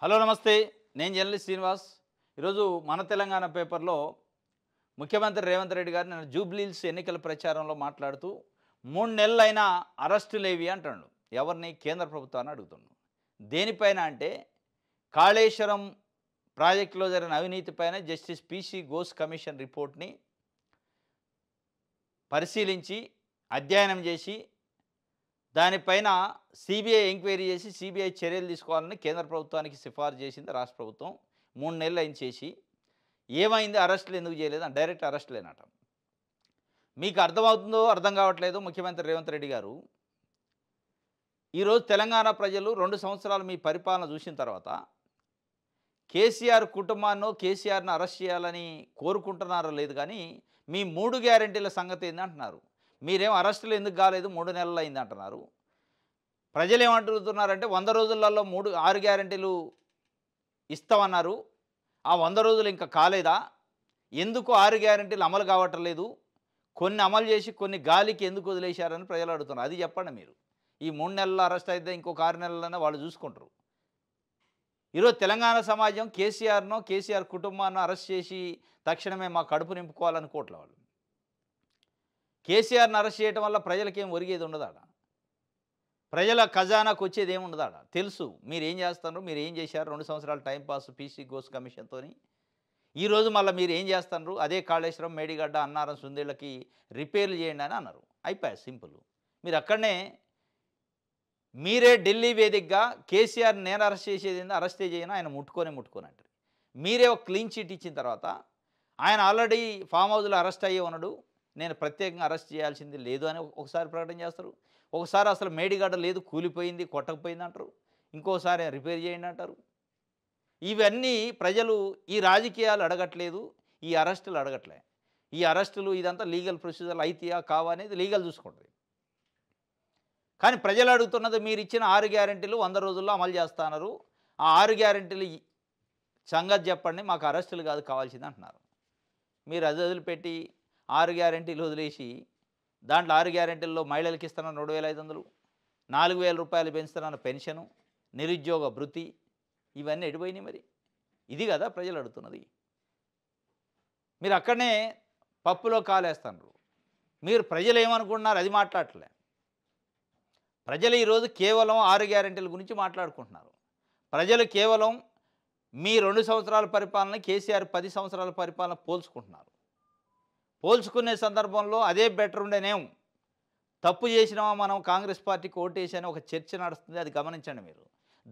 Hello నమస్తే. నేను journalist Srinivas. ఈరోజు మన తెలంగాణ పేపర్లో ముఖ్యమంత్రి రేవంత్ రెడ్డి గారు నిన్న జూబ్లీహిల్స్ ఎన్నికల ప్రచారంలో మాట్లాడుతూ 3 నెలలైనా అరెస్టులేవి అంటాడు. ఎవరిని? కేంద్ర ప్రభుత్వాన్ని అడుగుతున్నాడు. దేనిపైన అంటే కాళేశ్వరం ప్రాజెక్టులో జరిగిన అవినీతిపైన జస్టిస్ పిసి ఘోష్ కమిషన్ రిపోర్ట్ని పరిశీలించి అధ్యయనం చేసి దానిపైన సిబిఐ ఎంక్వైరీ చేసి సిబిఐ చర్యలు తీసుకోవాలని కేంద్ర ప్రభుత్వానికి సిఫార్సు చేసింది రాష్ట్ర ప్రభుత్వం. 3 నెలలు అయిన చేసి ఏమైంది? అరెస్టులు ఎందుకు చేయలేదు? డైరెక్ట్ అరెస్టులేనట. మీకు అర్థమవుతుందో అర్థం కావట్లేదు. ముఖ్యమంత్రి రేవంత్ రెడ్డి గారు ఈరోజు తెలంగాణ ప్రజలు 2 సంవత్సరాలు మీ పరిపాలన చూసిన తర్వాత కేసీఆర్ కుటుంబాన్నో కేసీఆర్ను అరెస్ట్ చేయాలని కోరుకుంటున్నారో లేదు, కానీ మీ 3 గ్యారెంటీల సంగతి ఏంది అంటున్నారు. మీరేం అరెస్టులు ఎందుకు కాలేదు? 3 నెలలు అయింది అంటున్నారు. ప్రజలు ఏమంటున్నారంటే 100 రోజులలో 6 గ్యారెంటీలు ఇస్తామన్నారు. ఆ 100 రోజులు ఇంకా కాలేదా? ఎందుకు 6 గ్యారెంటీలు అమలు కావట్లేదు? కొన్ని అమలు చేసి కొన్ని గాలికి ఎందుకు వదిలేశారని ప్రజలు అడుగుతున్నారు. అది చెప్పండి మీరు. ఈ 3 నెలల్లో అరెస్ట్ అయితే ఇంకొక 6 నెలలైనా వాళ్ళు చూసుకుంటారు. ఈరోజు తెలంగాణ సమాజం కేసీఆర్ కుటుంబాన్ని అరెస్ట్ చేసి తక్షణమే మా కడుపు నింపుకోవాలనుకోవట్లే. వాళ్ళు కేసీఆర్ని అరెస్ట్ చేయడం వల్ల ప్రజలకేం ఒరిగేది ఉండదాడ. ప్రజల ఖజానాకు వచ్చేది ఏమి ఉండదాడ. తెలుసు మీరు ఏం చేస్తున్నారు, మీరు ఏం చేశారు. 2 సంవత్సరాలు టైంపాస్ పిసి ఘోష్ కమిషన్తో. ఈరోజు మళ్ళీ మీరు ఏం చేస్తున్నారు? అదే కాళేశ్వరం, మేడిగడ్డ, అన్నారం, సుందేళ్ళకి రిపేర్లు చేయండి అని అన్నారు. అయిపోయా, సింపుల్. మీరు అక్కడనే మీరే ఢిల్లీ వేదికగా కేసీఆర్ని నేను అరెస్ట్ చేసేది అరెస్టే చేయను, ఆయన ముట్టుకొని అంటారు. మీరే ఒక క్లీన్ చిట్ ఇచ్చిన తర్వాత ఆయన ఆల్రెడీ ఫామ్ హౌస్లో అరెస్ట్ అయ్యే ఉన్నాడు, నేను ప్రత్యేకంగా అరెస్ట్ చేయాల్సింది లేదు అని ఒకసారి ప్రకటన చేస్తారు. ఒకసారి అసలు మేడిగడ్డ లేదు, కూలిపోయింది, కొట్టకపోయింది అంటారు. ఇంకోసారి రిపేర్ చేయండి అంటారు. ఇవన్నీ ప్రజలు ఈ రాజకీయాలు అడగట్లేదు, ఈ అరెస్టులు అడగట్లే. ఈ అరెస్టులు ఇదంతా లీగల్ ప్రొసీజర్లు అయితేయా కావా అనేది లీగల్ చూసుకుంటుంది. కానీ ప్రజలు అడుగుతున్నది మీరు ఇచ్చిన 6 గ్యారెంటీలు 100 రోజుల్లో అమలు చేస్తున్నారు. ఆ 6 గ్యారెంటీలు సంగతి చెప్పండి, మాకు అరెస్టులు కాదు కావాల్సింది అంటున్నారు. మీరు అది వదిలిపెట్టి 6 గ్యారెంటీలు వదిలేసి దాంట్లో 6 గ్యారెంటీల్లో మహిళలకు ఇస్తున్న 2,500, 4,000 రూపాయలు పెంచుతున్న పెన్షను, నిరుద్యోగ భృతి, ఇవన్నీ ఎడిపోయినాయి. మరి ఇది కదా ప్రజలు అడుగుతున్నది. మీరు అక్కడనే పప్పులో కాలేస్తున్నారు. మీరు ప్రజలు ఏమనుకుంటున్నారు అది మాట్లాడలే. ప్రజలు ఈరోజు కేవలం 6 గ్యారెంటీల గురించి మాట్లాడుకుంటున్నారు. ప్రజలు కేవలం మీ 2 సంవత్సరాల పరిపాలన కేసీఆర్ 10 సంవత్సరాల పరిపాలన పోల్చుకునే సందర్భంలో అదే బెటర్ ఉండేనేం. తప్పు చేసినామా మనం కాంగ్రెస్ పార్టీకి ఓటేసి అని ఒక చర్చ నడుస్తుంది, అది గమనించండి. మీరు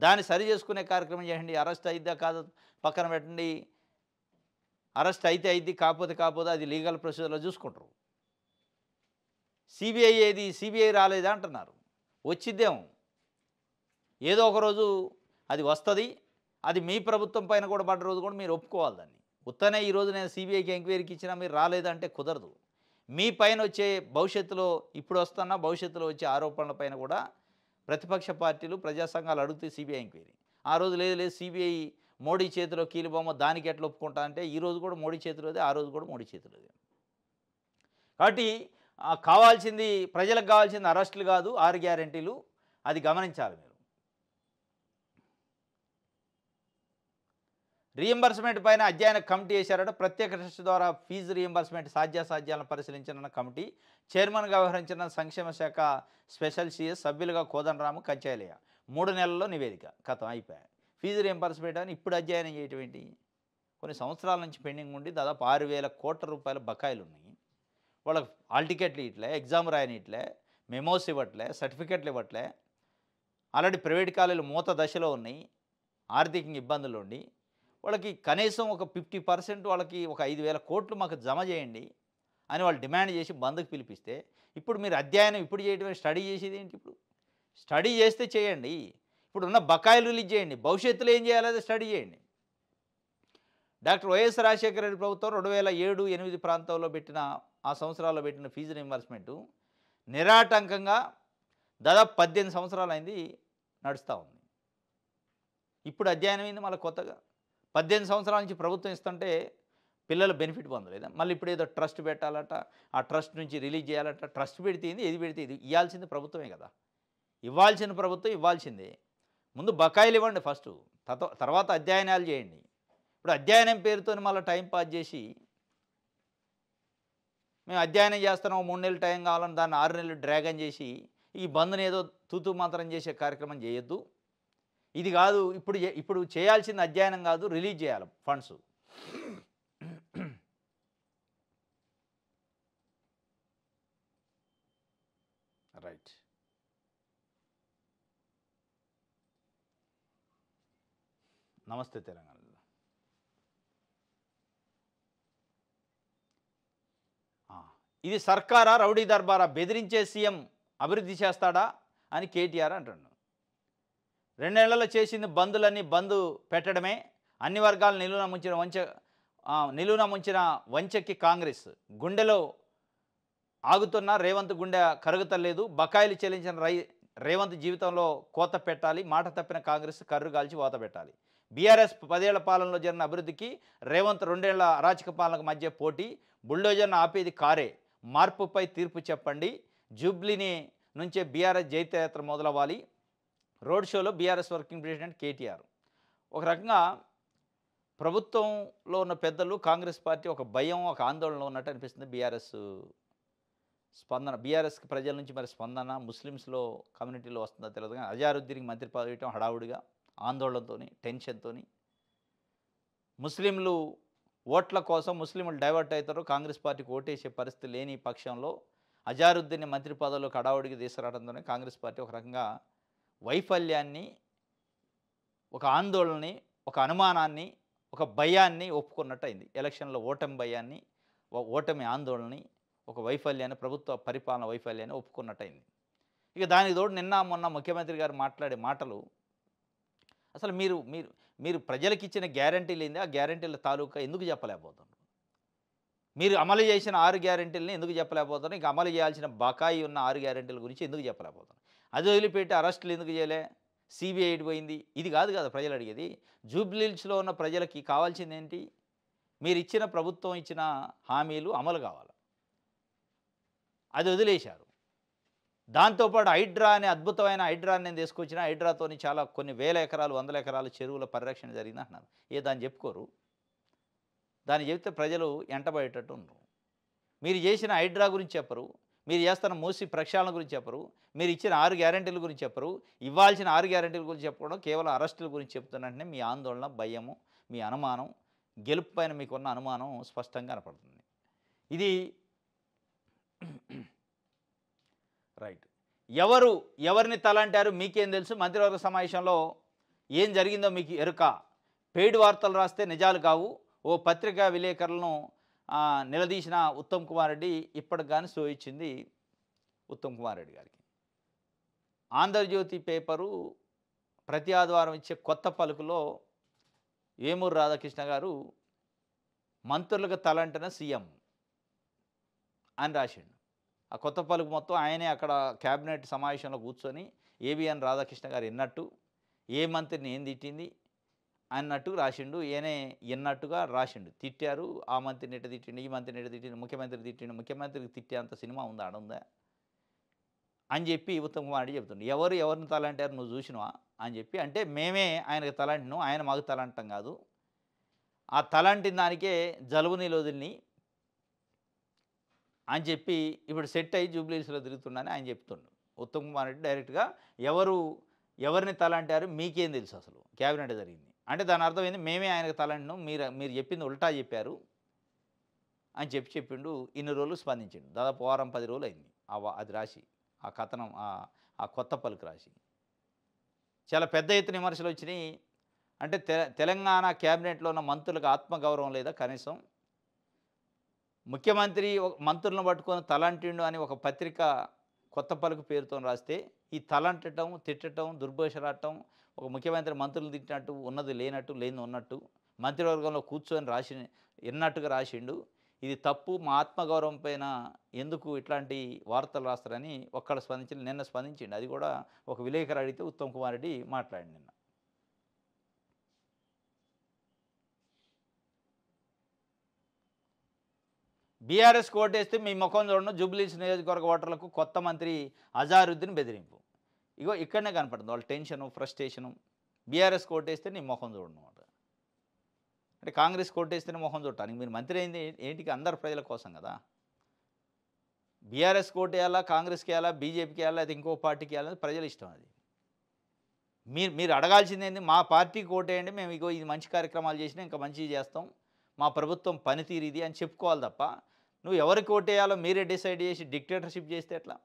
దాన్ని సరి చేసుకునే కార్యక్రమం చేయండి. అరెస్ట్ అయిద్దా కాదు పక్కన పెట్టండి. అరెస్ట్ అయితే అయింది, కాకపోతే అది లీగల్ ప్రొసీజర్లో చూసుకుంటారు. సిబిఐ రాలేదా అంటున్నారు. వచ్చిద్దేమో, ఏదో ఒక రోజు అది వస్తుంది. అది మీ ప్రభుత్వం పైన కూడా పడ్డ రోజు కూడా మీరు ఒప్పుకోవాలి దాన్ని. ఉత్తనే ఈరోజు నేను సిబిఐకి ఎంక్వైరీకి ఇచ్చినా మీరు రాలేదంటే కుదరదు. మీ పైన వచ్చే భవిష్యత్తులో, ఇప్పుడు వస్తున్న భవిష్యత్తులో వచ్చే ఆరోపణల పైన కూడా ప్రతిపక్ష పార్టీలు, ప్రజా సంఘాలు అడుగుతాయి సిబిఐ ఎంక్వైరీ. ఆ రోజు లేదు సిబిఐ మోడీ చేతిలో కీలుబొమ్మ, దానికి ఎట్లా ఒప్పుకుంటా అంటే ఈరోజు కూడా మోడీ చేతిలోదే, ఆ రోజు కూడా మోడీ చేతిలోదే. కాబట్టి కావాల్సింది, ప్రజలకు కావాల్సింది అరెస్టులు కాదు, 6 గ్యారెంటీలు. అది గమనించాలి మీరు. రీఎంబర్స్మెంట్ పైన అధ్యయన కమిటీ వేశారట. ప్రత్యేక ట్రస్ట్ ద్వారా ఫీజు రీఎంబర్స్మెంట్ సాధ్యాసాధ్యాలను పరిశీలించిన కమిటీ చైర్మన్గా వ్యవహరించిన సంక్షేమ శాఖ స్పెషల్ సిఎస్, సభ్యులుగా కోదండరాము, కంచాయలయ్య. 3 నెలల్లో నివేదిక కథం అయిపోయాయి. ఫీజు రీఎంబర్స్మెంట్ అని ఇప్పుడు అధ్యయనం చేయటం ఏంటి? కొన్ని సంవత్సరాల నుంచి పెండింగ్ ఉండి దాదాపు 6,000 కోట్ల రూపాయల బకాయిలు ఉన్నాయి. వాళ్ళకి హాల్ టికెట్లు ఇట్లే, ఎగ్జామ్ రాయని ఇట్లే, మెమోస్ ఇవ్వట్లే, సర్టిఫికెట్లు ఇవ్వట్లే. ఆల్రెడీ ప్రైవేట్ కాలేజీలు మూత దశలో ఉన్నాయి, ఆర్థికంగా ఇబ్బందులు ఉండి. వాళ్ళకి కనీసం ఒక 50% వాళ్ళకి ఒక 5,000 కోట్లు మాకు జమ చేయండి అని వాళ్ళు డిమాండ్ చేసి బంద్కు పిలిపిస్తే, ఇప్పుడు మీరు అధ్యయనం ఇప్పుడు చేయటమే, స్టడీ చేసేది ఏంటి? ఇప్పుడు స్టడీ చేస్తే చేయండి, ఇప్పుడు ఉన్న బకాయిలు రిలీజ్ చేయండి, భవిష్యత్తులో ఏం చేయాలో స్టడీ చేయండి. డాక్టర్ వైఎస్ రాజశేఖర రెడ్డి ప్రభుత్వం 2007-8 ప్రాంతంలో పెట్టిన, ఆ సంవత్సరాల్లో పెట్టిన ఫీజు రీయింబర్స్మెంటు నిరాటంకంగా దాదాపు 18 సంవత్సరాలు అయింది, నడుస్తూ ఉంది. ఇప్పుడు అధ్యయనం అయింది మళ్ళీ కొత్తగా. 18 సంవత్సరాల నుంచి ప్రభుత్వం ఇస్తుంటే పిల్లలు బెనిఫిట్ పొందలేదా? మళ్ళీ ఇప్పుడు ఏదో ట్రస్ట్ పెట్టాలట, ఆ ట్రస్ట్ నుంచి రిలీజ్ చేయాలట. ట్రస్ట్ పెడితే ఏది పెడితే ఇది ఇవ్వాల్సింది ప్రభుత్వమే కదా. ఇవ్వాల్సిన ప్రభుత్వం ఇవ్వాల్సిందే. ముందు బకాయిలు ఇవ్వండి ఫస్ట్, తర్వాత అధ్యయనాలు చేయండి. ఇప్పుడు అధ్యయనం పేరుతోని మళ్ళీ టైం పాస్ చేసి మేము అధ్యయనం చేస్తున్నాం 3 నెలలు టైం కావాలని దాన్ని 6 నెలలు డ్రాగన్ చేసి ఈ బంద్‌ని ఏదో తూతూ మంత్రం చేసే కార్యక్రమం చేయొద్దు. ఇది కాదు ఇప్పుడు చేయాల్సింది అధ్యయనం కాదు, రిలీజ్ చేయాలి ఫండ్స్. రైట్. నమస్తే తెలంగాణ. ఇది సర్కారా రౌడీ దర్బారా, బెదిరించే సీఎం అభివృద్ధి చేస్తాడా అని కేటీఆర్ అంటున్నాడు. 2 నెలల్లో చేసింది బంద్ పెట్టడమే. అన్ని వర్గాలు నిలువున ముంచిన వంచకి కాంగ్రెస్. గుండెలో ఆగుతున్న రేవంత్ గుండె కరుగుతలేదు. బకాయిలు చెల్లించిన రేవంత్ జీవితంలో కోత పెట్టాలి. మాట తప్పిన కాంగ్రెస్ కర్రు కాల్చి వాత పెట్టాలి. బీఆర్ఎస్ 10 ఏళ్ల పాలనలో జరిగిన అభివృద్ధికి రేవంత్ 2 ఏళ్ల అరాచక పాలనకు మధ్య పోటీ. బుల్డోజర్ను ఆపేది కారే. మార్పుపై తీర్పు చెప్పండి. జూబ్లీని నుంచే బీఆర్ఎస్ జైత్రయాత్ర మొదలవ్వాలి. రోడ్ షోలో బీఆర్ఎస్ వర్కింగ్ ప్రెసిడెంట్ కేటీఆర్. ఒక రకంగా ప్రభుత్వంలో ఉన్న పెద్దలు కాంగ్రెస్ పార్టీ ఒక భయం, ఒక ఆందోళనలో ఉన్నట్టు అనిపిస్తుంది. బీఆర్ఎస్ స్పందన, బీఆర్ఎస్కి ప్రజల నుంచి మరి స్పందన ముస్లిమ్స్లో కమ్యూనిటీలో వస్తుందో తెలియదు కానీ అజారుద్దీన్కి మంత్రి పదవి ఇవ్వడం హడావుడిగా, ఆందోళనతో, టెన్షన్తో. ముస్లింలు ఓట్ల కోసం ముస్లింలు డైవర్ట్ అవుతారు. కాంగ్రెస్ పార్టీకి ఓటేసే పరిస్థితి లేని పక్షంలో అజారుద్దీన్ని మంత్రి పదవిలోకి హడావుడికి తీసుకురావడంతోనే కాంగ్రెస్ పార్టీ ఒక రకంగా వైఫల్యాన్ని, ఒక ఆందోళనని, ఒక అనుమానాన్ని, ఒక భయాన్ని ఒప్పుకున్నట్టు అయింది. ఎలక్షన్లో ఓటమి భయాన్ని, ఓటమి ఆందోళనని, ఒక వైఫల్యాన్ని, ప్రభుత్వ పరిపాలన వైఫల్యాన్ని ఒప్పుకున్నట్టు అయింది. ఇక దానికి తోడు నిన్న మొన్న ముఖ్యమంత్రి గారు మాట్లాడే మాటలు అసలు మీరు ప్రజలకు ఇచ్చిన గ్యారంటీలు ఏంది, ఆ గ్యారంటీల తాలూకా ఎందుకు చెప్పలేకపోతున్నారు? మీరు అమలు చేసిన 6 గ్యారంటీలని ఎందుకు చెప్పలేకపోతున్నారు? ఇంకా అమలు చేయాల్సిన బకాయి ఉన్న 6 గ్యారంటీల గురించి ఎందుకు చెప్పలేకపోతున్నారు? అది వదిలిపెట్టి అరెస్టులు ఎందుకు చేయలే? సిబిఐ పోయింది. ఇది కాదు కదా ప్రజలు అడిగేది. జూబ్లీహిల్స్లో ఉన్న ప్రజలకి కావాల్సింది ఏంటి? మీరు ఇచ్చిన ప్రభుత్వం ఇచ్చిన హామీలు అమలు కావాలి. అది వదిలేశారు. దాంతోపాటు హైడ్రా అనే అద్భుతమైన హైడ్రాని నేను తీసుకొచ్చిన, హైడ్రాతోని చాలా కొన్ని వేల ఎకరాలు, వందల ఎకరాలు చెరువుల పరిరక్షణ జరిగింది అంటున్నారు. దాన్ని చెప్పుకోరు. దాన్ని చెప్తే ప్రజలు ఎంటబడేటట్టు ఉండరు. మీరు చేసిన హైడ్రా గురించి చెప్పరు. మీరు చేస్తున్న మూసి ప్రక్షాళన గురించి చెప్పరు. మీరు ఇచ్చిన 6 గ్యారంటీల గురించి చెప్పరు. ఇవ్వాల్సిన 6 గ్యారంటీల గురించి చెప్పడం కేవలం అరెస్టుల గురించి చెప్తున్నట్టునే మీ ఆందోళన, భయము, మీ అనుమానం, గెలుపు పైన మీకున్న అనుమానం స్పష్టంగా కనపడుతుంది. ఇది రైట్. ఎవరిని తలంటారు మీకేం తెలుసు? మంత్రివర్గ సమావేశంలో ఏం జరిగిందో మీకు ఎరుక? పెయిడ్ వార్తలు రాస్తే నిజాలు కావు. ఓ పత్రికా విలేకరులను నిలదీసిన ఉత్తమ్ కుమార్ రెడ్డి ఇప్పటికి కానీ షో ఇచ్చింది ఉత్తమ్ కుమార్ రెడ్డి గారికి. ఆంధ్రజ్యోతి పేపరు ప్రతి ఆదివారం ఇచ్చే కొత్త పలుకులో వేమూరు రాధాకృష్ణ గారు మంత్రులకు తలంటిన సీఎం అని రాసిండు. ఆ కొత్త పలుకు మొత్తం ఆయనే అక్కడ క్యాబినెట్ సమావేశంలో కూర్చొని ఏబిఎన్ రాధాకృష్ణ గారు విన్నట్టు, ఏ మంత్రిని ఏం తిట్టింది అన్నట్టు రాసిండు. ఈయనే విన్నట్టుగా రాసిండు. తిట్టారు, ఆ మంత్రిని ఎట తిట్టిండు, ఈ మంత్రిని ఎట తిట్టిండు, ముఖ్యమంత్రి తిట్టిండు, ముఖ్యమంత్రికి తిట్టేంత సినిమా ఉందా, ఆడుందా అని చెప్పి ఉత్తమ్ కుమార్ రెడ్డి చెప్తుండు. ఎవరిని తలంటారు నువ్వు చూసినవా అని చెప్పి. అంటే మేమే ఆయనకు తలంటినాం, ఆయన మాకు తలంటం కాదు. ఆ తలంటిన దానికే జలుబు నీళ్ళు వదిలిని అని చెప్పి ఇప్పుడు సెట్ అయ్యి జూబ్లీహిల్స్లో తిరుగుతుండని ఆయన చెప్తుండు. ఉత్తమ్ కుమార్ రెడ్డి డైరెక్ట్గా ఎవరిని తలంటారు మీకేం తెలుసు అసలు క్యాబినెట్ జరిగింది అంటే దాని అర్థం ఏంది? మేమే ఆయనకు తలంటినాం, మీరు చెప్పింది ఉల్టా చెప్పారు అని చెప్పిండు. ఇన్ని రోజులు స్పందించిండు. దాదాపు వారం 10 రోజులు అయింది అది రాసి, ఆ కథనం, ఆ కొత్త పలుకు రాసి. చాలా పెద్ద ఎత్తున విమర్శలు వచ్చినాయి. అంటే తెలంగాణ క్యాబినెట్లో ఉన్న మంత్రులకు ఆత్మగౌరవం లేదా కనీసం? ముఖ్యమంత్రి మంత్రులను పట్టుకొని తలంటిండు అని ఒక పత్రిక కొత్త పలుకు పేరుతో రాస్తే ఈ తలంటటం, తిట్టడం, దుర్భాషలాడటం, ఒక ముఖ్యమంత్రి మంత్రులు తిట్టినట్టు, ఉన్నది లేనట్టు, లేనిది ఉన్నట్టు, మంత్రివర్గంలో కూర్చొని విన్నట్టుగా రాసిండు. ఇది తప్పు, మా ఆత్మగౌరవం పైన ఎందుకు ఇట్లాంటి వార్తలు రాస్తారని నిన్న స్పందించిండు. అది కూడా ఒక విలేకరు అడిగితే ఉత్తమ్ కుమార్ రెడ్డి మాట్లాడింది నిన్న. బీఆర్ఎస్కి ఓటేస్తే మీ ముఖం చూడడం జూబ్లీహిల్స్ నియోజకవర్గ ఓటర్లకు కొత్త మంత్రి అజారుద్దీన్ బెదిరింపు. ఇగో ఇక్కడనే కనపడుతుంది వాళ్ళ టెన్షను, ఫ్రస్ట్రేషను. బీఆర్ఎస్ కోటేస్తే నీ మొహం చూడనమాట. అంటే కాంగ్రెస్ కోటేస్తేనే మొహం చూడటానికి మీరు మంత్రి అయింది ఏంటికి అందరు ప్రజల కోసం కదా. బీఆర్ఎస్ కోటేయాలా, కాంగ్రెస్కి వేయాలా, బీజేపీకి వేయాలా, అది ఇంకో పార్టీకి వేయాలని ప్రజల ఇష్టం అది. మీరు మీరు అడగాల్సింది ఏంది, మా పార్టీకి ఓటేయండి, మేము ఇగో ఇది మంచి కార్యక్రమాలు చేసినా ఇంకా మంచిగా చేస్తాం, మా ప్రభుత్వం పనితీరు ఇది అని చెప్పుకోవాలి తప్ప, నువ్వు ఎవరికి ఓటేయాలో మీరే డిసైడ్ చేసి డిక్టేటర్షిప్ చేస్తే ఎట్లా?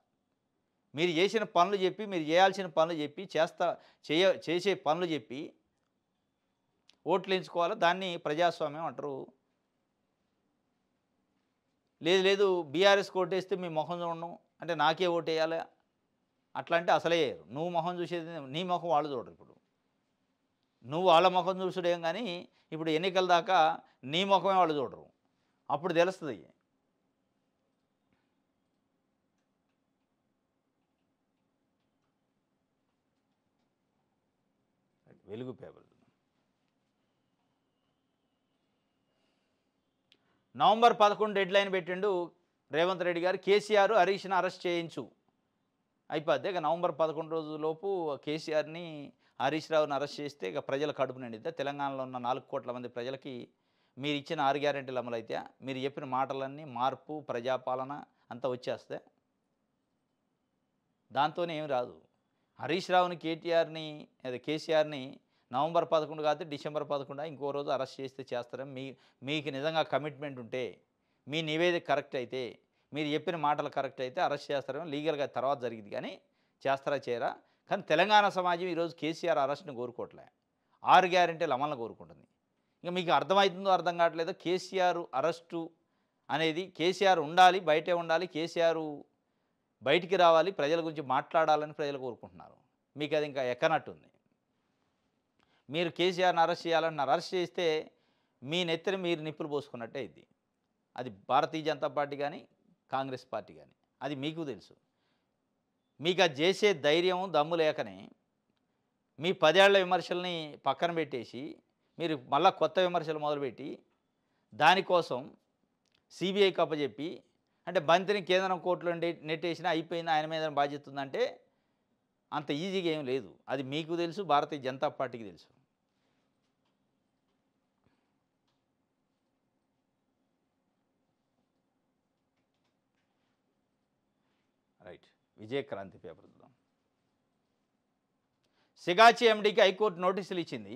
మీరు చేసిన పనులు చెప్పి, మీరు చేయాల్సిన పనులు చెప్పి, చేసే పనులు చెప్పి ఓట్లు ఎంచుకోవాలి. దాన్ని ప్రజాస్వామ్యం అంటారు. లేదు లేదు బీఆర్ఎస్ ఓటేస్తే మీ మొహం చూడను అంటే నాకే ఓటేయాలి అట్లా అంటే అసలే వేయరు. నువ్వు మొహం చూసేది నీ మొహం వాళ్ళు చూడరు. ఇప్పుడు నువ్వు వాళ్ళ మొహం చూసుడేం కానీ ఇప్పుడు ఎన్నికల దాకా నీ మొహమే వాళ్ళు చూడరు. అప్పుడు తెలుస్తుంది. వెలుగు పేపర్ నవంబర్ 11 డెడ్ లైన్ పెట్టిండు రేవంత్ రెడ్డి గారు. కేసీఆర్ హరీష్ని అరెస్ట్ చేయించు అయిపోద్ది. ఇక నవంబర్ 11 రోజులోపు కేసీఆర్ని హరీష్ రావుని అరెస్ట్ చేస్తే ఇక ప్రజల కడుపు నిండిద్దా? తెలంగాణలో ఉన్న 4 కోట్ల మంది ప్రజలకి మీరు ఇచ్చిన 6 గ్యారెంటీలు అమలైతే, మీరు చెప్పిన మాటలన్నీ మార్పు, ప్రజాపాలన అంతా వచ్చేస్తే దాంతోనే ఏమి రాదు. హరీష్ రావుని కేసీఆర్ని నవంబర్ 11 కాదు డిసెంబర్ 11 ఇంకో రోజు అరెస్ట్ చేస్తే చేస్తారని మీకు నిజంగా కమిట్మెంట్ ఉంటే, మీ నివేదిక కరెక్ట్ అయితే, మీరు చెప్పిన మాటలు కరెక్ట్ అయితే అరెస్ట్ చేస్తారేమో, లీగల్గా తర్వాత జరిగింది కానీ చేస్తారా చేయరా. కానీ తెలంగాణ సమాజం ఈరోజు కేసీఆర్ అరెస్ట్ని కోరుకోవట్లే, 6 గ్యారెంటీలు అమలును కోరుకుంటుంది. ఇంకా మీకు అర్థమవుతుందో అర్థం కావట్లేదో కేసీఆర్ అరెస్టు అనేది, కేసీఆర్ ఉండాలి, బయటే ఉండాలి, కేసీఆర్ బయటికి రావాలి, ప్రజల గురించి మాట్లాడాలని ప్రజలు కోరుకుంటున్నారు. మీకు అది ఇంకా ఎక్కనట్టుంది. మీరు కేసీఆర్ని అరెస్ట్ చేయాలంటున్నారు. అరెస్ట్ చేస్తే మీ నెత్తిన మీరు నిప్పులు పోసుకున్నట్టే ఇది. అది భారతీయ జనతా పార్టీ కానీ కాంగ్రెస్ పార్టీ కానీ, అది మీకు తెలుసు. మీకు అది చేసే ధైర్యం దమ్ము లేకనే మీ 10 ఏళ్ల విమర్శల్ని పక్కన పెట్టేసి మీరు మళ్ళా కొత్త విమర్శలు మొదలుపెట్టి దానికోసం సిబిఐకి అప్పచెప్పి, అంటే బంతిని కేంద్రం కోర్టులో నెట్టేసినా అయిపోయింది, ఆయన మీద బాధ్యత ఉందంటే అంత ఈజీగా ఏం లేదు. అది మీకు తెలుసు, భారతీయ జనతా పార్టీకి తెలుసు. రైట్, విజయక్రాంతి పేపర్ చూద్దాం. సిగాచి ఎండీకి హైకోర్టు నోటీసులు ఇచ్చింది.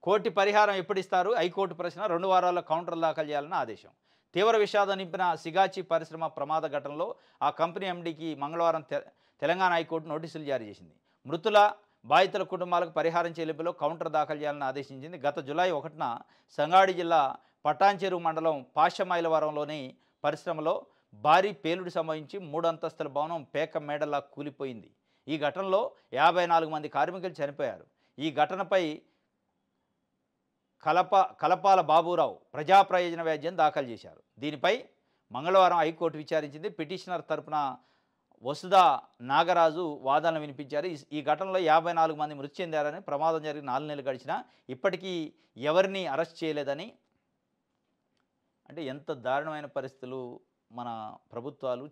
కోర్టు పరిహారం ఎప్పుడిస్తారు? హైకోర్టు ప్రశ్న. 2 వారాల్లో కౌంటర్లు దాఖలు చేయాలని ఆదేశం. తీవ్ర విషాదం నింపిన సిగాచి పరిశ్రమ ప్రమాద ఘటనలో ఆ కంపెనీ ఎండీకి మంగళవారం తెలంగాణ హైకోర్టు నోటీసులు జారీ చేసింది. మృతుల బాధితుల కుటుంబాలకు పరిహారం చెల్లింపులో కౌంటర్ దాఖలు చేయాలని ఆదేశించింది. గత జూలై 1న సంగారెడ్డి జిల్లా పటాన్చెరు మండలం పాషమైలవరంలోని పరిశ్రమలో భారీ పేలుడు సంభవించి 3 అంతస్తుల భవనం పేక మేడలా కూలిపోయింది. ఈ ఘటనలో 54 మంది కార్మికులు చనిపోయారు. ఈ ఘటనపై కలపాల బాబురావు ప్రజా ప్రయోజన వ్యాజ్యం దాఖలు చేశారు. దీనిపై మంగళవారం హైకోర్టు విచారించింది. పిటిషనర్ తరపున వసుధా నాగరాజు వాదనలు వినిపించారు. ఈ ఘటనలో 54 మంది మృతి చెందారని, ప్రమాదం జరిగిన 4 నెలలు గడిచినా ఇప్పటికీ ఎవరిని అరెస్ట్ చేయలేదని. అంటే ఎంత దారుణమైన పరిస్థితులు మన ప్రభుత్వాలు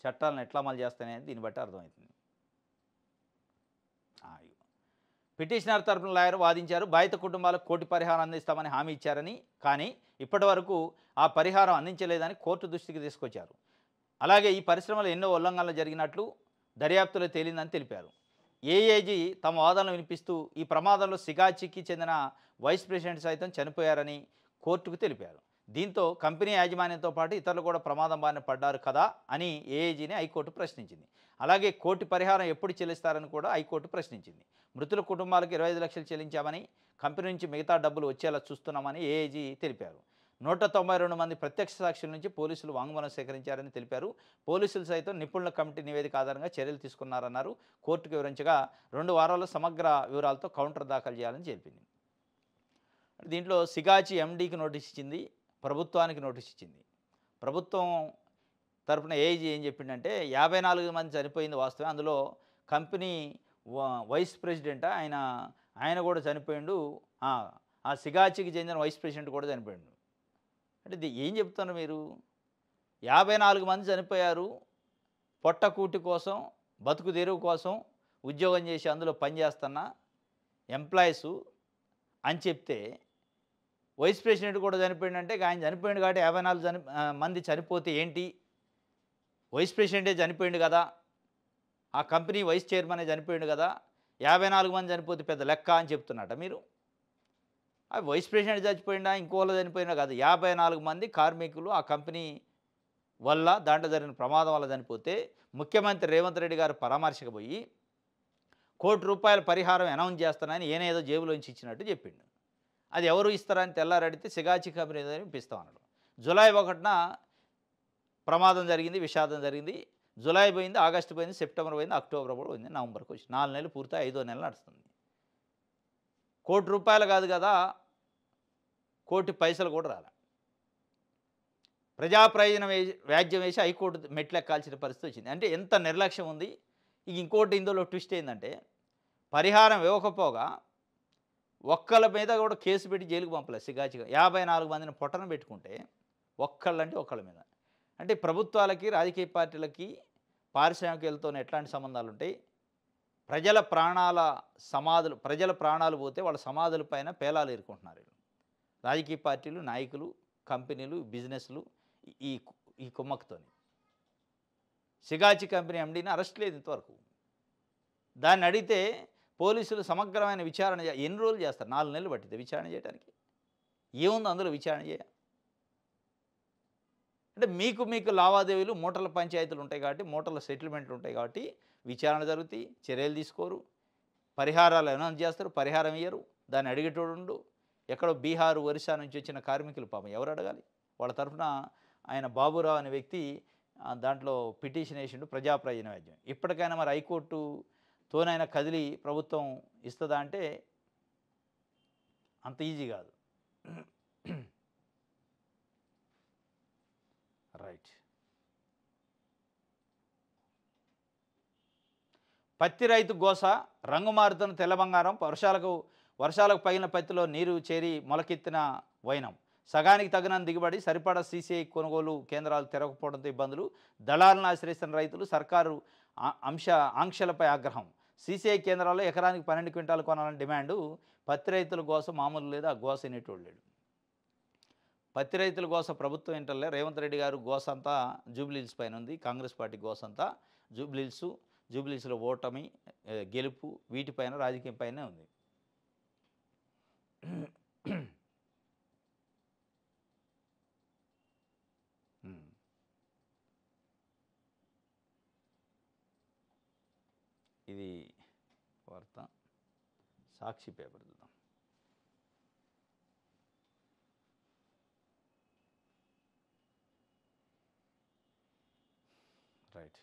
చట్టాలను ఎట్లా అమలు చేస్తాయనేది దీన్ని బట్టి అర్థమవుతుంది. పిటిషనర్ తరపున లాయర్ వాదించారు. బాధిత కుటుంబాలకు కోటి పరిహారం అందిస్తామని హామీ ఇచ్చారని, కానీ ఇప్పటి వరకు ఆ పరిహారం అందించలేదని కోర్టు దృష్టికి తీసుకొచ్చారు. అలాగే ఈ పరిశ్రమలో ఎన్నో ఉల్లంఘనలు జరిగినట్లు దర్యాప్తులో తేలిందని తెలిపారు. ఏఏజీ తమ వాదనలు వినిపిస్తూ ఈ ప్రమాదంలో సిగాచికి చెందిన వైస్ ప్రెసిడెంట్ సైతం చనిపోయారని కోర్టుకు తెలిపారు. దీంతో కంపెనీ యాజమాన్యంతో పాటు ఇతరులు కూడా ప్రమాదం బారిన పడ్డారు కదా అని ఏఏజీని హైకోర్టు ప్రశ్నించింది. అలాగే కోటి పరిహారం ఎప్పుడు చెల్లిస్తారని కూడా హైకోర్టు ప్రశ్నించింది. మృతుల కుటుంబాలకు 25 లక్షలు చెల్లించామని, కంపెనీ నుంచి మిగతా డబ్బులు వచ్చేలా చూస్తున్నామని ఏఏజీ తెలిపారు. 192 మంది ప్రత్యక్ష సాక్షుల నుంచి పోలీసులు వాంగ్మూలం సేకరించారని తెలిపారు. పోలీసులు సైతం నిపుణుల కమిటీ నివేదిక ఆధారంగా చర్యలు తీసుకున్నారన్నారు. కోర్టుకు వివరించగా 2 వారాల్లో సమగ్ర వివరాలతో కౌంటర్ దాఖలు చేయాలని చెప్పింది. దీంట్లో సిగాచి ఎండీకి నోటీస్ ఇచ్చింది, ప్రభుత్వానికి నోటీస్ ఇచ్చింది. ప్రభుత్వం తరపున ఏఐజీ ఏం చెప్పిండంటే 54 మంది చనిపోయింది వాస్తవమే, అందులో కంపెనీ వైస్ ప్రెసిడెంట్ ఆయన కూడా చనిపోయిండు, ఆ సిగాచికి చెందిన వైస్ ప్రెసిడెంట్ కూడా చనిపోయిండు. అంటే ఏం చెప్తున్నారు మీరు? 54 మంది చనిపోయారు, పొట్టకూటి కోసం, బతుకు తెరువు కోసం ఉద్యోగం చేసి అందులో పనిచేస్తున్నా ఎంప్లాయీసు అని చెప్తే వైస్ ప్రెసిడెంట్ కూడా చనిపోయిందంటే ఇక ఆయన చనిపోయింది కాబట్టి 54 మంది చనిపోతే ఏంటి, వైస్ ప్రెసిడెంటే చనిపోయిండు కదా, ఆ కంపెనీ వైస్ చైర్మనే చనిపోయిండు కదా, 54 మంది చనిపోతే పెద్ద లెక్క అని చెప్తున్నట మీరు. ఆ వైస్ ప్రెసిడెంట్ చచ్చిపోయిందా ఇంకోళ్ళు చనిపోయినా కాదు, 54 మంది కార్మికులు ఆ కంపెనీ వల్ల దాంట్లో జరిగిన ప్రమాదం వల్ల చనిపోతే ముఖ్యమంత్రి రేవంత్ రెడ్డి గారు పరామర్శకు పోయి ₹1,00,00,000 పరిహారం అనౌన్స్ చేస్తానని ఏదో జేబులోంచి ఇచ్చినట్టు చెప్పిండు. అది ఎవరు ఇస్తారని తెల్లారడితే సిగాచి కంపెనీ ఇప్పిస్తామన్నాడు. జూలై 1న ప్రమాదం జరిగింది, విషాదం జరిగింది. జూలై పోయింది, ఆగస్టు పోయింది, సెప్టెంబర్ పోయింది, అక్టోబర్ కూడా పోయింది, నవంబర్కి వచ్చి 4 నెలలు పూర్తయి 5వ నెల నడుస్తుంది. ₹1,00,00,000 కాదు కదా, కోటి పైసలు కూడా రాలే. ప్రజా ప్రయోజనం వ్యాజ్యం వేసి హైకోర్టు మెట్లెక్కాల్సిన పరిస్థితి వచ్చింది. అంటే ఎంత నిర్లక్ష్యం ఉంది. ఇక ఇంకోటి ఇందులో ట్విస్ట్ ఏంటంటే పరిహారం ఇవ్వకపోగా ఒక్కళ్ళ మీద కూడా కేసు పెట్టి జైలుకు పంపలేదు సిగాచిగా. 54 మందిని పొట్టన పెట్టుకుంటే ఒక్కళ్ళంటే ఒక్కళ్ళ మీద. అంటే ప్రభుత్వాలకి, రాజకీయ పార్టీలకి, పారిశ్రామికలతో ఎట్లాంటి సంబంధాలు ఉంటాయి. ప్రజల ప్రాణాలు పోతే వాళ్ళ సమాధుల పైన పేలాలు ఏరుకుంటున్నారు. రాజకీయ పార్టీలు, నాయకులు, కంపెనీలు, బిజినెస్లు ఈ ఈ కుమ్మక్కుతోని. సిగాచి కంపెనీ ఎండీని అరెస్ట్ లేదు ఇంతవరకు. దాన్ని అడిగితే పోలీసులు సమగ్రమైన విచారణ ఎన్ని రోజులు చేస్తారు? 4 నెలలు పట్టింది విచారణ చేయడానికి. ఏముంది అందులో విచారణ చేయ? అంటే మీకు లావాదేవీలు, మూటల పంచాయతీలు ఉంటాయి కాబట్టి, మూటల సెటిల్మెంట్లు ఉంటాయి కాబట్టి విచారణ జరుగుతాయి, చర్యలు తీసుకోరు, పరిహారాలు అనౌన్స్ చేస్తారు, పరిహారం ఇయ్యరు, దాన్ని అడిగేటోడు. ఎక్కడో బీహార్, ఒరిస్సా నుంచి వచ్చిన కార్మికులు పాపం ఎవరు అడగాలి? వాళ్ళ తరఫున ఆయన బాబురావు అనే వ్యక్తి దాంట్లో పిటిషన్ వేసిండు, ప్రజా ప్రయోజన వ్యాజ్యం. ఇప్పటికైనా మరి హైకోర్టుతోనైనా కదిలి ప్రభుత్వం ఇస్తుందా అంటే అంత ఈజీ కాదు. రైట్. పత్తి రైతు గోస, రంగు మారుతున్న తెల్ల బంగారం, వర్షాలకు పగిలిన పత్తిలో నీరు చేరి మొలకెత్తిన వైనం, సగానికి తగినంత దిగుబడి, సరిపడా సీసీఐ కొనుగోలు కేంద్రాలు తెరవకపోవడంతో ఇబ్బందులు, దళాలను ఆశ్రయిస్తున్న రైతులు, సర్కారు ఆంక్షలపై ఆగ్రహం. సీసీఐ కేంద్రాల్లో ఎకరానికి 12 క్వింటాలు కొనాలని డిమాండు. పత్తి రైతుల గోస మామూలు లేదు, ఆ గోస వినేటోళ్ళు లేడు. పత్తి రైతుల గోస ప్రభుత్వం ఏంటలే. రేవంత్ రెడ్డి గారు గోస అంతా జూబ్లీహిల్స్ పైన ఉంది. కాంగ్రెస్ పార్టీ గోస అంతా జూబ్లీహిల్స్లో ఓటమి, గెలుపు వీటిపైన, రాజకీయం పైనే ఉంది. ఇది వార్త. సాక్షి పేపర్ చూద్దాం. రైట్.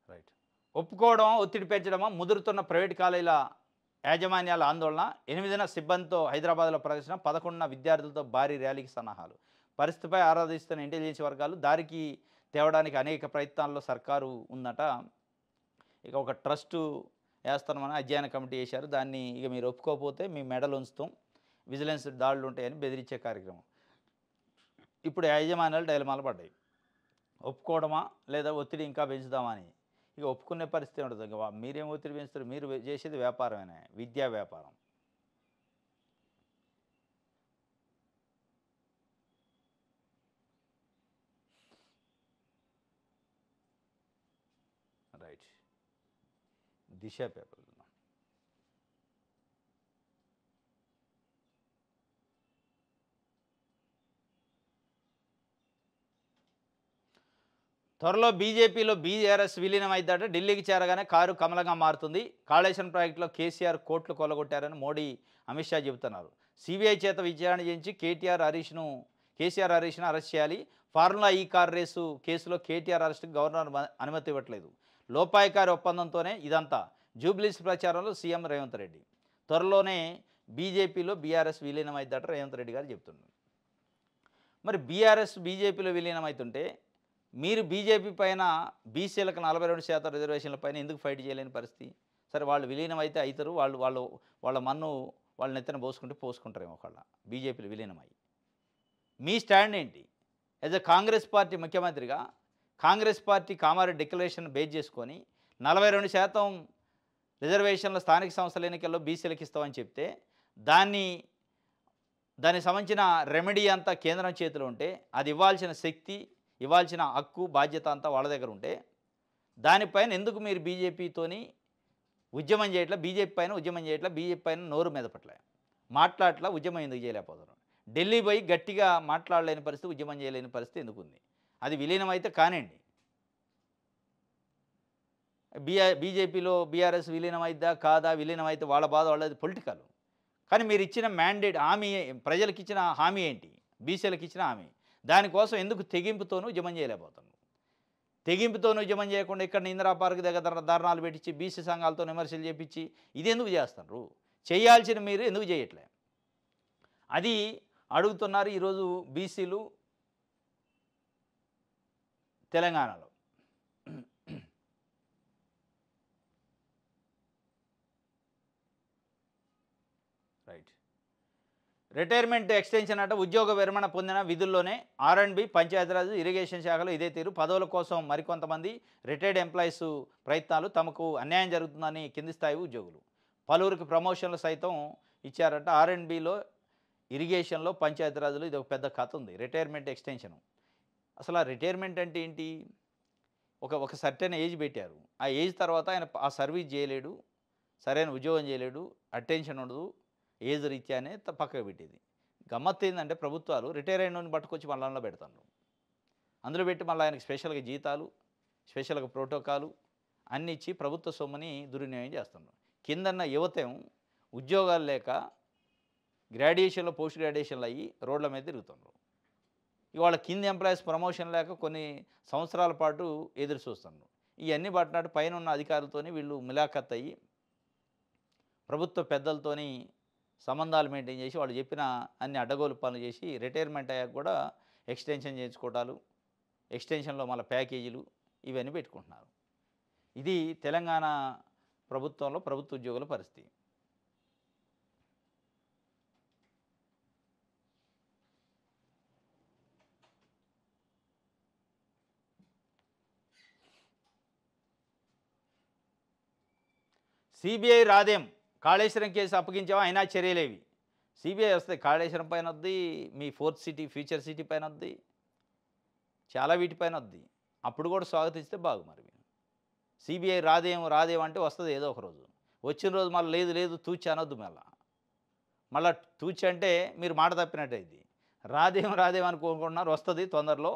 రైట్. ఒప్పుకోవడం, ఒత్తిడి పెంచడమా ముదురుతున్న ప్రైవేట్ కాలేజీల యాజమాన్యాల ఆందోళన. 8న సిబ్బందితో హైదరాబాద్లో ప్రదర్శన, 11న విద్యార్థులతో భారీ ర్యాలీకి సన్నాహాలు. పరిస్థితిపై ఆరాధిస్తున్న ఇంటెలిజెన్స్ వర్గాలు దారికి తేవడానికి అనేక ప్రయత్నాల్లో సర్కారు ఉందట. ఇక ఒక ట్రస్టు వేస్తామని అధ్యయన కమిటీ వేశారు. దాన్ని ఇక మీరు ఒప్పుకోకపోతే మీ మెడలు ఉంచుతాం, విజిలెన్స్ దాడులు ఉంటాయని బెదిరించే కార్యక్రమం. ఇప్పుడు యాజమాన్యాలు డైలమాలు పడ్డాయి. ఒప్పుకోవడమా లేదా ఒత్తిడి ఇంకా పెంచుదామా అని. ఇక ఒప్పుకునే పరిస్థితి ఉండదు. ఇక మీరేం ఒత్తిడి పెంచుతారు? మీరు చేసేది వ్యాపారమేనా, విద్యా వ్యాపారం. రైట్. దిశ పేపర్. త్వరలో బీజేపీలో బీఆర్ఎస్ విలీనం అయిద్దట. ఢిల్లీకి చేరగానే కారు కమలంగా మారుతుంది. కాళేశ్వరం ప్రాజెక్టులో కేసీఆర్ కోట్లు కొల్లగొట్టారని మోడీ, అమిత్ షా చెబుతున్నారు. సిబిఐ చేత విచారణ చేయించి కేసీఆర్ హరీష్ను అరెస్ట్ చేయాలి. ఫార్ములా ఈ కార్ రేసు కేసులో కేటీఆర్ అరెస్టుకు గవర్నర్ అనుమతి ఇవ్వట్లేదు. లోపాయికారి ఒప్పందంతోనే ఇదంతా. జూబ్లీస్ ప్రచారంలో సీఎం రేవంత్ రెడ్డి. త్వరలోనే బీజేపీలో బీఆర్ఎస్ విలీనం అయిద్దట రేవంత్ రెడ్డి గారు చెప్తున్నారు. మరి బీఆర్ఎస్ బీజేపీలో విలీనం అవుతుంటే మీరు బీజేపీ పైన బీసీలకు 42% రిజర్వేషన్ల పైన ఎందుకు ఫైట్ చేయలేని పరిస్థితి? సరే వాళ్ళు విలీనం అయితే అవుతారు, వాళ్ళ మన్ను వాళ్ళ నెత్తిన పోసుకుంటారేమో ఒకళ్ళ బీజేపీలో విలీనమై. మీ స్టాండ్ ఏంటి? యాజ్ ఎ కాంగ్రెస్ పార్టీ ముఖ్యమంత్రిగా Congress party Kamareddy declaration base చేసుకొని 42% రిజర్వేషన్ల స్థానిక సంస్థల ఎన్నికల్లో బీసీలకు ఇస్తామని చెప్తే దానికి సంబంధించిన రెమెడీ అంతా కేంద్రం చేతిలో ఉంటే అది ఇవ్వాల్సిన శక్తి, ఇవ్వాల్సిన హక్కు, బాధ్యత అంతా వాళ్ళ దగ్గర ఉంటే దానిపైన ఎందుకు మీరు బీజేపీతోని ఉద్యమం చేయట్లా, బీజేపీ పైన ఉద్యమం చేయట్లా, బీజేపీ పైన నోరు మెదపట్లే, మాట్లాడట్లా, ఉద్యమం ఎందుకు చేయలేకపోతున్నారు? ఢిల్లీ పోయి గట్టిగా మాట్లాడలేని పరిస్థితి, ఉద్యమం చేయలేని పరిస్థితి ఎందుకు ఉంది? అది విలీనం అయితే కానివ్వండి, బీజేపీలో బీఆర్ఎస్ విలీనం అయిద్దా కాదా, విలీనం అయితే వాళ్ళ బాధ వాళ్ళది, పొలిటికల్. కానీ మీరు ఇచ్చిన మ్యాండేట్ హామీ, ప్రజలకు ఇచ్చిన హామీ ఏంటి? బీసీలకు ఇచ్చిన హామీ. దానికోసం ఎందుకు తెగింపుతోనూ ఉద్యమం చేయలేకపోతున్నారు? తెగింపుతోనూ ఉద్యమం చేయకుండా ఇక్కడ ఇందిరా పార్క్ దగ్గర ధర్నాలు పెట్టించి బీసీ సంఘాలతో విమర్శలు చేపించి ఇది ఎందుకు చేస్తారు? చేయాల్సిన మీరు ఎందుకు చేయట్లే? అది అడుగుతున్నారు ఈరోజు బీసీలు తెలంగాణలో. రైట్. రిటైర్మెంట్ ఎక్స్టెన్షన్ అంటే ఉద్యోగ విరమణ పొందిన విధుల్లోనే R&B, పంచాయతీరాజ్, ఇరిగేషన్ శాఖలో ఇదే తీరు. పదవుల కోసం మరికొంతమంది రిటైర్డ్ ఎంప్లాయీస్ ప్రయత్నాలు, తమకు అన్యాయం జరుగుతుందని కింది స్థాయి ఉద్యోగులు. పలువురికి ప్రమోషన్లు సైతం ఇచ్చారట. R&Bలో, ఇరిగేషన్లో, పంచాయతీరాజ్లో ఇది ఒక పెద్ద కథ ఉంది. Retirement extension. అసలు ఆ రిటైర్మెంట్ అంటే ఏంటి? ఒక సర్టెన్ ఏజ్ పెట్టారు. ఆ ఏజ్ తర్వాత ఆయన ఆ సర్వీస్ చేయలేడు, సరైన ఉద్యోగం చేయలేడు, అటెన్షన్ ఉండదు, ఏజ్ రీత్యానే పక్కకు పెట్టేది. గమ్మత్తు ఏంటంటే ప్రభుత్వాలు రిటైర్ అయిన పట్టుకొచ్చి మళ్ళా పెడతాను. అందులో పెట్టి మళ్ళీ ఆయనకి స్పెషల్గా జీతాలు, స్పెషల్గా ప్రోటోకాలు అన్నీ ఇచ్చి ప్రభుత్వ సొమ్ముని దుర్వినియోగం చేస్తున్నారు. కిందన్న యువతం ఉద్యోగాలు లేక గ్రాడ్యుయేషన్లో, పోస్ట్ గ్రాడ్యుయేషన్లు అయ్యి రోడ్ల మీద తిరుగుతున్నారు. ఇవాళ కింద ఎంప్లాయీస్ ప్రమోషన్ లేక కొన్ని సంవత్సరాల పాటు ఎదురు చూస్తున్నారు. ఇవన్నీ పట్టినట్టు పైన ఉన్న అధికారులతోని వీళ్ళు ములాఖత్ అయ్యి ప్రభుత్వ పెద్దలతోని సంబంధాలు మెయింటైన్ చేసి వాళ్ళు చెప్పిన అన్ని అడ్డగోలు పనులు చేసి రిటైర్మెంట్ అయ్యాక కూడా ఎక్స్టెన్షన్ చేయించుకోవటాలు, ఎక్స్టెన్షన్లో మళ్ళీ ప్యాకేజీలు ఇవన్నీ పెట్టుకుంటున్నారు. ఇది తెలంగాణ ప్రభుత్వంలో ప్రభుత్వ ఉద్యోగుల పరిస్థితి. సిబిఐ రాదేం, కాళేశ్వరం కేసు అప్పగించావా, అయినా చర్యలేవి. సిబిఐ వస్తుంది, కాళేశ్వరం పైన వద్ది, మీ ఫోర్త్ సిటీ, ఫ్యూచర్ సిటీ పైన వద్ది, చాలా వీటిపైన వద్ది. అప్పుడు కూడా స్వాగతిస్తే బాగు. మరి సిబిఐ రాదేం అంటే వస్తుంది ఏదో ఒక రోజు. వచ్చిన రోజు మళ్ళీ లేదు తూచి అనొద్దు. మళ్ళీ తూచి అంటే మీరు మాట తప్పినట్టు అయింది. రాదేం అనుకుంటున్నారు, వస్తుంది తొందరలో.